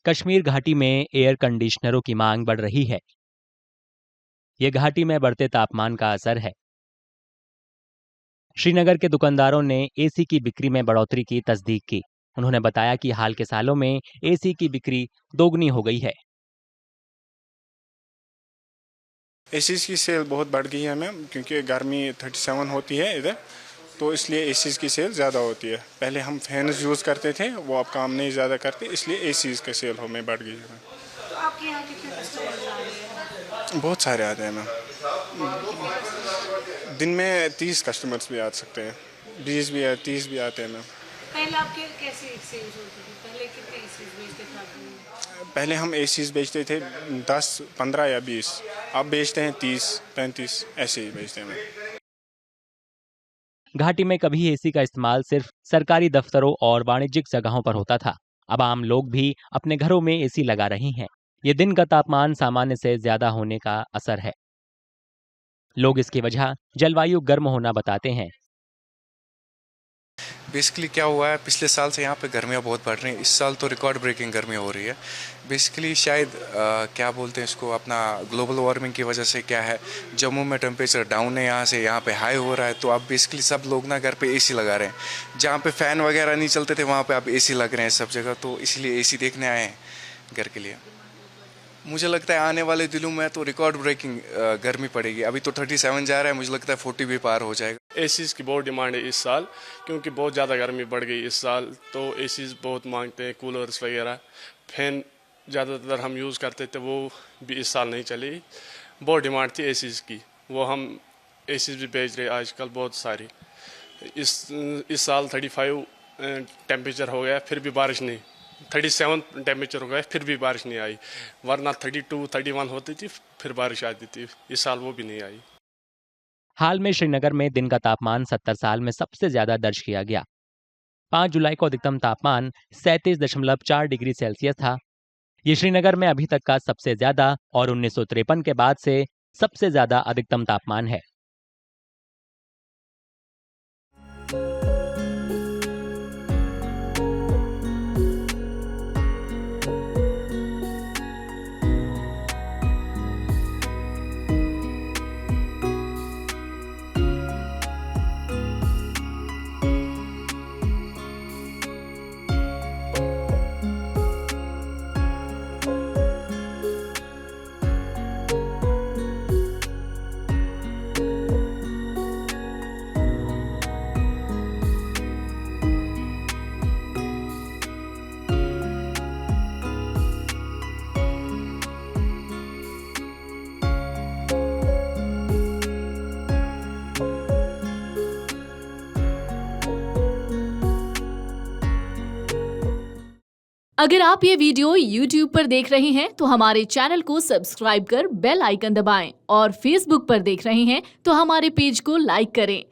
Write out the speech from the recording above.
कश्मीर घाटी में एयर कंडीशनरों की मांग बढ़ रही है। ये घाटी में बढ़ते तापमान का असर है। श्रीनगर के दुकानदारों ने एसी की बिक्री में बढ़ोतरी की तस्दीक की। उन्होंने बताया कि हाल के सालों में एसी की बिक्री दोगुनी हो गई है। एसीज़ की सेल बहुत बढ़ गई है मैम, क्योंकि गर्मी 37 होती है इधर, तो इसलिए एसीज़ की सेल ज़्यादा होती है। पहले हम फैन्स यूज़ करते थे, वो अब काम नहीं ज़्यादा करते, इसलिए एसीज़ की सेल हमें बढ़ गई है। तो आपके यहाँ कितने कस्टमर्स आ रहे हैं? बहुत सारे आते हैं मैम, दिन में 30 कस्टमर्स भी आ सकते हैं, 20 भी है, 30 भी आते हैं मैम। पहले आपके कैसे सेल्स होती थी? पहले कितने एसीज बेचते थे आप? पहले हम एसीज़ बेचते थे 10, 15 या 20, अब बेचते हैं 30, 35 ऐसे ही बेचते हैं मैम। घाटी में कभी एसी का इस्तेमाल सिर्फ सरकारी दफ्तरों और वाणिज्यिक जगहों पर होता था। अब आम लोग भी अपने घरों में एसी लगा रहे हैं। ये दिन का तापमान सामान्य से ज्यादा होने का असर है। लोग इसकी वजह जलवायु गर्म होना बताते हैं। बेसिकली क्या हुआ है, पिछले साल से यहाँ पे गर्मियाँ बहुत बढ़ रही हैं। इस साल तो रिकॉर्ड ब्रेकिंग गर्मी हो रही है। बेसिकली शायद क्या बोलते हैं इसको, अपना ग्लोबल वार्मिंग की वजह से क्या है, जम्मू में टेम्परेचर डाउन है, यहाँ से यहाँ पे हाई हो रहा है। तो अब बेसिकली सब लोग ना घर पे एसी लगा रहे हैं। जहाँ पे फ़ैन वगैरह नहीं चलते थे वहाँ पे अब एसी लग रहे हैं सब जगह, तो इसलिए एसी देखने आए हैं घर के लिए। मुझे लगता है आने वाले दिनों में तो रिकॉर्ड ब्रेकिंग गर्मी पड़ेगी। अभी तो 37 जा रहा है, मुझे लगता है 40 भी पार हो जाएगा। एसीज़ की बहुत डिमांड है इस साल, क्योंकि बहुत ज़्यादा गर्मी बढ़ गई इस साल, तो एसीज़ बहुत मांगते हैं। कूलर्स वगैरह, फैन ज़्यादातर हम यूज़ करते थे, वो भी इस साल नहीं चली। बहुत डिमांड थी एसीज़ की, वो हम एसीज़ भी बेच रहे आजकल बहुत सारी। इस साल 35 टेम्परेचर हो गया, फिर भी बारिश नहीं। 37 टेम्परेचर हो गया, फिर भी बारिश नहीं आई। वरना 32, 31 होती थी, फिर बारिश आती थी। इस साल वो भी नहीं आई। हाल में श्रीनगर में दिन का तापमान 70 साल में सबसे ज्यादा दर्ज किया गया। 5 जुलाई को अधिकतम तापमान 37.4 डिग्री सेल्सियस था। ये श्रीनगर में अभी तक का सबसे ज्यादा और 1953 के बाद से सबसे ज्यादा अधिकतम तापमान है। अगर आप ये वीडियो YouTube पर देख रहे हैं तो हमारे चैनल को सब्सक्राइब कर बेल आइकन दबाएं और Facebook पर देख रहे हैं तो हमारे पेज को लाइक करें।